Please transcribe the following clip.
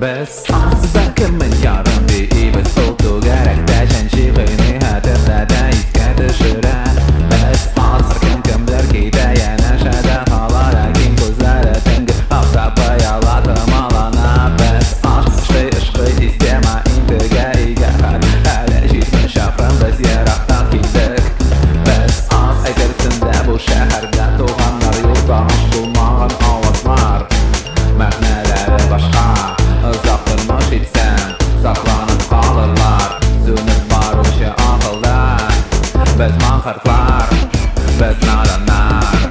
Без бәлкем ярым бейбез ул түгәрәктә Чәнчи гыйни хәтерләдә искә төшерә Без һәр кемдер китә янәшәдә Һала ләкин күзләре тәңге Афтапы яла томалана Без ышкый система интегә игә Әле җитмеш чакрым без ерактан килдек Без әйтерсең дә бу шәһәрдә туганнар юлда булмаган авазлар Мәгънәләре башка Озак тормыш итсәң, сакланып калырлар Сүнеп баручы акылда Без манкортлар, без наданнар